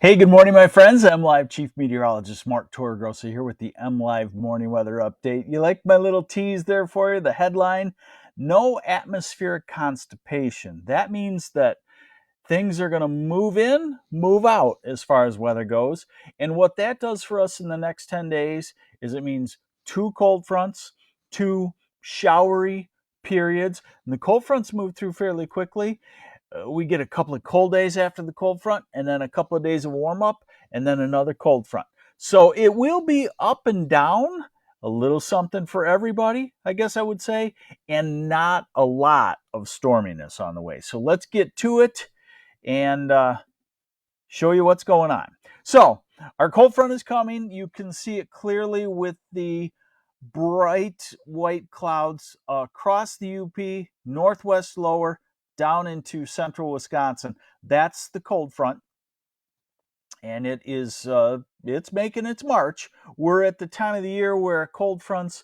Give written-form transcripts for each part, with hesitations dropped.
Hey, good morning, my friends. MLive Chief Meteorologist Mark Torregrossa here with the MLive Morning Weather Update. You like my little tease there for you? The headline, no atmospheric constipation. That means that things are going to move in, move out as far as weather goes. And what that does for us in the next 10 days is it means two cold fronts, two showery periods. And the cold fronts move through fairly quickly. We get a couple of cold days after the cold front, and then a couple of days of warm up, and then another cold front. So it will be up and down, a little something for everybody, I guess I would say, and not a lot of storminess on the way. So let's get to it and show you what's going on. So our cold front is coming. You can see it clearly with the bright white clouds across the UP, northwest lower, down into central Wisconsin. That's the cold front, and it's making its march. We're at the time of the year where cold fronts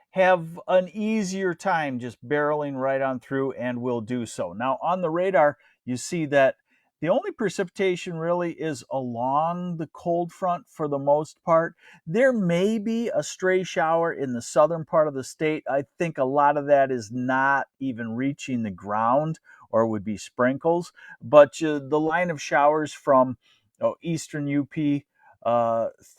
have an easier time just barreling right on through, and will do so. Now on the radar, you see that the only precipitation really is along the cold front for the most part. There may be a stray shower in the southern part of the state. I think a lot of that is not even reaching the ground or would be sprinkles. But the line of showers from eastern UP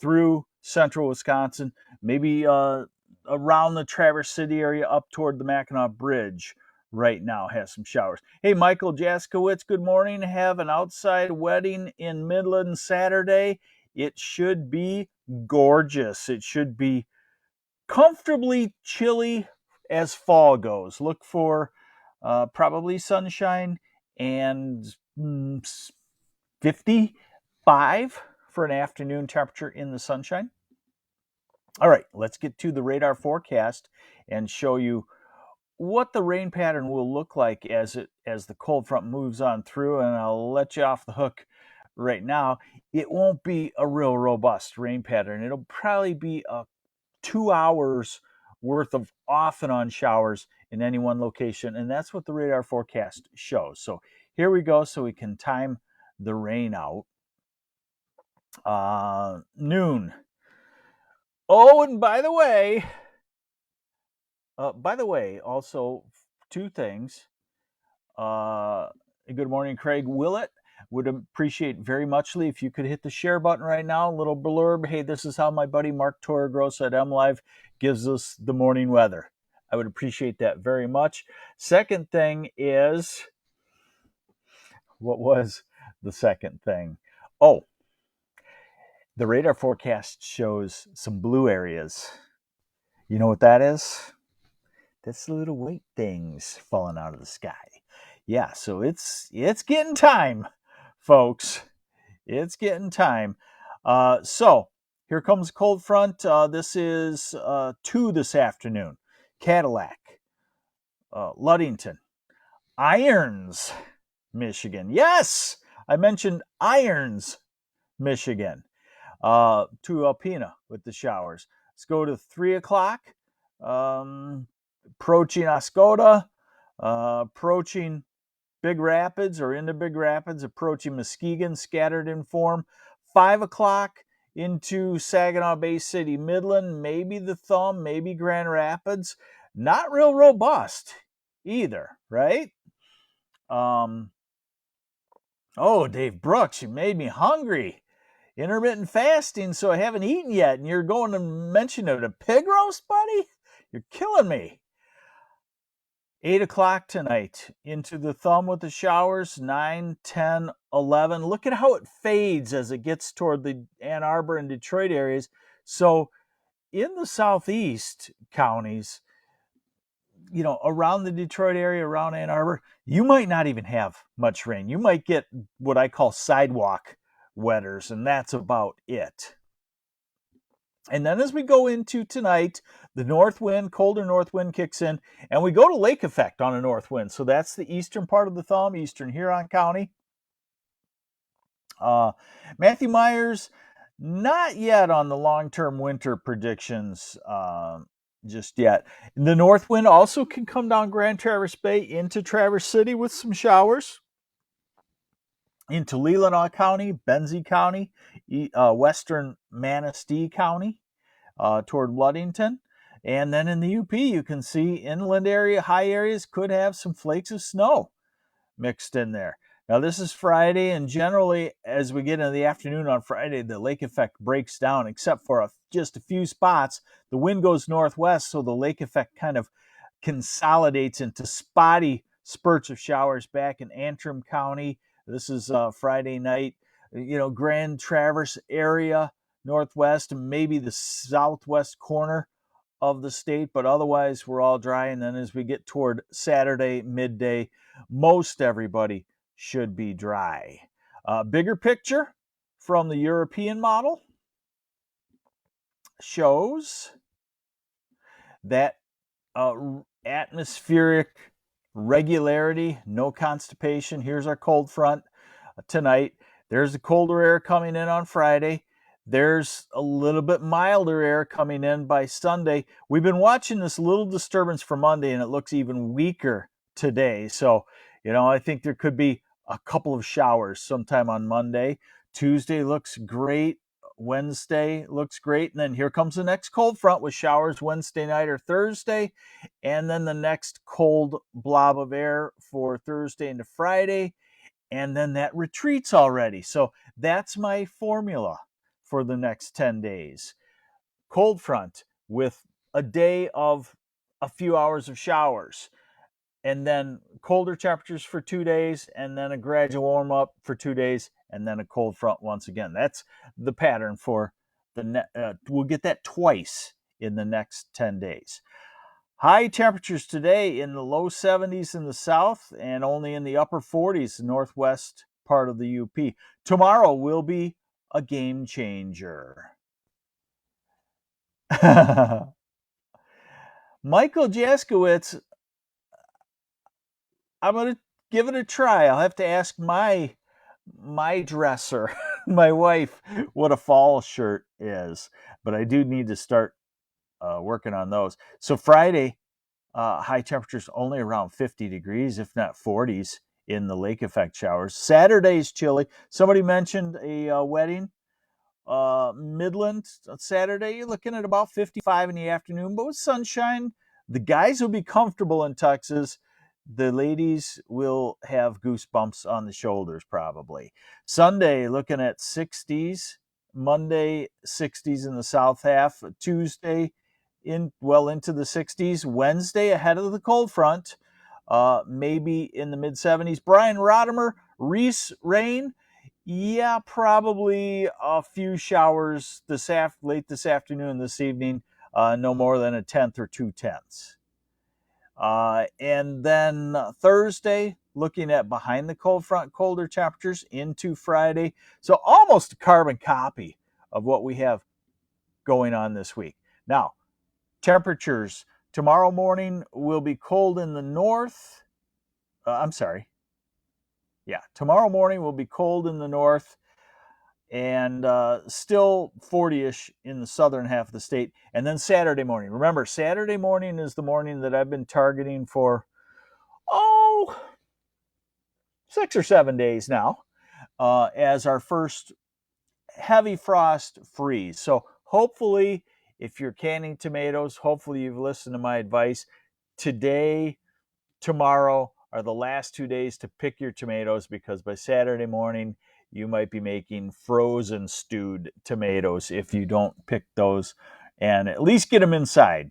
through central Wisconsin, maybe around the Traverse City area up toward the Mackinac Bridge right now has some showers. Hey, Michael Jaskowitz, good morning. Have an outside wedding in Midland Saturday. It should be gorgeous. It should be comfortably chilly as fall goes. Look for probably sunshine and 55 for an afternoon temperature in the sunshine. All right, let's get to the radar forecast and show you what the rain pattern will look like as the cold front moves on through. And I'll let you off the hook right now. It won't be a real robust rain pattern. It'll probably be a 2 hours worth of off and on showers in any one location, and that's what the radar forecast shows. So here we go, so we can time the rain out. Noon. Oh, and by the way, also two things. Good morning, Craig Willett. Would appreciate very muchly if you could hit the share button right now. A little blurb. Hey, this is how my buddy Mark Torregrossa at MLive gives us the morning weather. I would appreciate that very much. Second thing is, what was the second thing? Oh, the radar forecast shows some blue areas. You know what that is? That's the little white things falling out of the sky. Yeah, so it's getting time, folks. It's getting time. So here comes cold front. This is 2 this afternoon. Cadillac, Ludington, Irons, Michigan. Yes, I mentioned Irons, Michigan. To Alpena with the showers. Let's go to 3 o'clock. Approaching Oscoda, approaching Big Rapids or into Big Rapids, approaching Muskegon, scattered in form. 5 o'clock into Saginaw Bay City, Midland, maybe the Thumb, maybe Grand Rapids. Not real robust either, right? Oh, Dave Brooks, you made me hungry. Intermittent fasting, so I haven't eaten yet, and you're going to mention it a pig roast, buddy? You're killing me. 8 o'clock tonight into the Thumb with the showers. 9, 10, 11. Look at how it fades as it gets toward the Ann Arbor and Detroit areas. So in the southeast counties, around the Detroit area, around Ann Arbor, you might not even have much rain. You might get what I call sidewalk wetters, and that's about it. And then as we go into tonight, the north wind, colder north wind kicks in, and we go to lake effect on a north wind. So that's the eastern part of the Thumb, eastern Huron County. Matthew Myers, not yet on the long-term winter predictions just yet. The north wind also can come down Grand Traverse Bay into Traverse City with some showers. into Leelanau County, Benzie County, western Manistee County, toward Ludington. And then in the UP, you can see inland area, high areas could have some flakes of snow mixed in there. Now, this is Friday, and generally, as we get into the afternoon on Friday, the lake effect breaks down, except for just a few spots. The wind goes northwest, so the lake effect kind of consolidates into spotty spurts of showers back in Antrim County. This is Friday night. Grand Traverse area, northwest, and maybe the southwest corner of the state, but otherwise we're all dry. And then as we get toward Saturday midday, most everybody should be dry. Bigger picture from the European model shows that atmospheric regularity, no constipation. Here's our cold front tonight. There's the colder air coming in on Friday. There's a little bit milder air coming in by Sunday. We've been watching this little disturbance for Monday, and it looks even weaker today. So, I think there could be a couple of showers sometime on Monday. Tuesday looks great. Wednesday looks great. And then here comes the next cold front with showers Wednesday night or Thursday. And then the next cold blob of air for Thursday into Friday. And then that retreats already. So that's my formula for the next 10 days. Cold front with a day of a few hours of showers, and then colder temperatures for 2 days, and then a gradual warm up for 2 days, and then a cold front once again. That's the pattern for we'll get that twice in the next 10 days. High temperatures today in the low 70s in the south and only in the upper 40s northwest part of the UP. Tomorrow will be a game changer. Michael Jaskowitz, I'm going to give it a try. I'll have to ask my dresser, my wife, what a fall shirt is. But I do need to start working on those. So Friday, high temperatures only around 50 degrees, if not 40s in the lake effect showers. Saturday's chilly. Somebody mentioned a wedding. Midland on Saturday, you're looking at about 55 in the afternoon, but with sunshine. The guys will be comfortable in tuxes. The ladies will have goosebumps on the shoulders probably. Sunday, looking at 60s. Monday, 60s in the south half. Tuesday, into the 60s. Wednesday, ahead of the cold front, maybe in the mid 70s. Brian Rodimer, Reese rain. Yeah, probably a few showers late this afternoon, this evening. No more than a tenth or 2/10. And then Thursday, looking at behind the cold front, colder temperatures into Friday. So almost a carbon copy of what we have going on this week. Now, temperatures tomorrow morning will be cold in the north. Tomorrow morning will be cold in the north and still 40-ish in the southern half of the state. And then Saturday morning. Remember, Saturday morning is the morning that I've been targeting for, 6 or 7 days now as our first heavy frost freeze. So hopefully, if you're canning tomatoes, hopefully you've listened to my advice. Today, tomorrow are the last 2 days to pick your tomatoes, because by Saturday morning, you might be making frozen stewed tomatoes if you don't pick those and at least get them inside.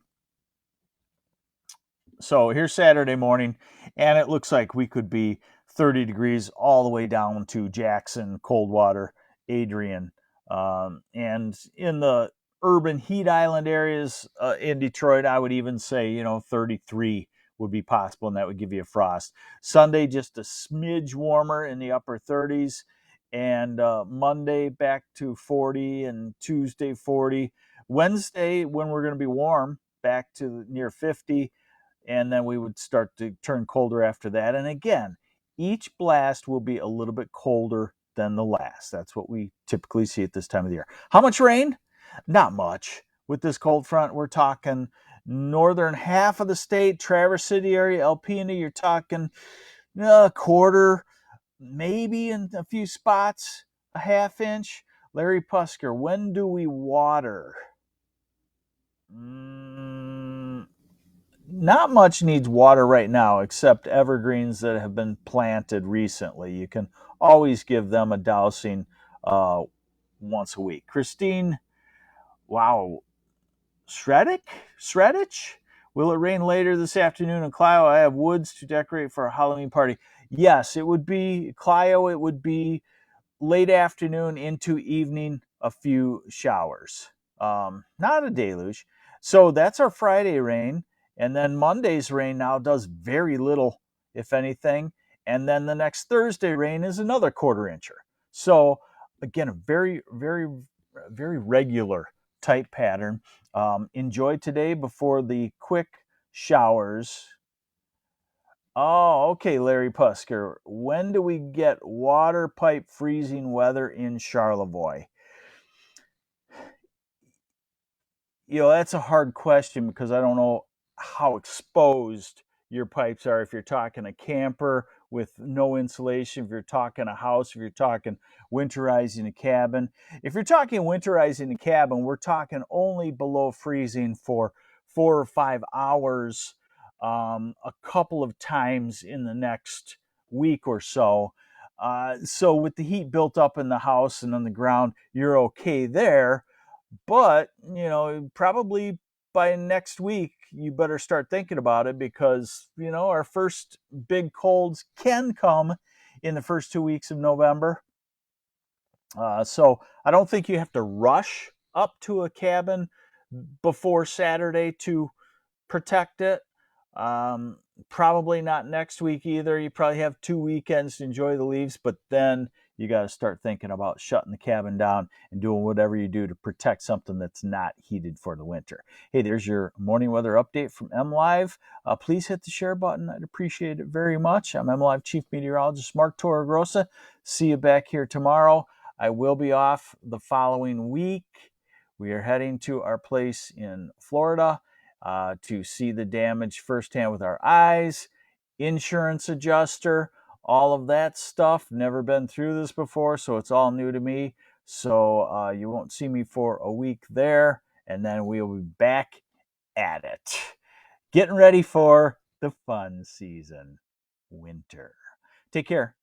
So here's Saturday morning, and it looks like we could be 30 degrees all the way down to Jackson, Coldwater, Adrian. And in the urban heat island areas in Detroit, I would even say, 33 would be possible, and that would give you a frost. Sunday, just a smidge warmer in the upper 30s, and Monday back to 40, and Tuesday 40. Wednesday, when we're going to be warm, back to near 50, and then we would start to turn colder after that. And again, each blast will be a little bit colder than the last. That's what we typically see at this time of the year. How much rain? Not much. With this cold front, we're talking northern half of the state, Traverse City area, Alpena, you're talking a quarter, maybe in a few spots, a half inch. Larry Pusker, when do we water? Not much needs water right now except evergreens that have been planted recently. You can always give them a dousing uh, once a week. Christine, wow, Shreddich? Will it rain later this afternoon in Clio? I have woods to decorate for a Halloween party. Yes, it would be Clio. It would be late afternoon into evening, a few showers. Not a deluge. So that's our Friday rain. And then Monday's rain now does very little, if anything. And then the next Thursday rain is another quarter incher. So again, a very regular type pattern. Enjoy today before the quick showers. Oh, okay, Larry Pusker. When do we get water pipe freezing weather in Charlevoix? That's a hard question because I don't know how exposed your pipes are. If you're talking a camper with no insulation, if you're talking a house, if you're talking winterizing a cabin. If you're talking winterizing a cabin, we're talking only below freezing for 4 or 5 hours, a couple of times in the next week or so. So with the heat built up in the house and on the ground, you're okay there. But, probably by next week, you better start thinking about it because, our first big colds can come in the first 2 weeks of November. So I don't think you have to rush up to a cabin before Saturday to protect it. Um, Probably not next week either. You probably have 2 weekends to enjoy the leaves, but then you got to start thinking about shutting the cabin down and doing whatever you do to protect something that's not heated for the winter. Hey, there's your morning weather update from MLive. Please hit the share button. I'd appreciate it very much. I'm MLive Chief Meteorologist Mark Torregrossa. See you back here tomorrow. I will be off the following week. We are heading to our place in Florida to see the damage firsthand with our eyes, insurance adjuster, all of that stuff. Never been through this before, so it's all new to me. So you won't see me for a week there, and then we'll be back at it. Getting ready for the fun season, winter. Take care.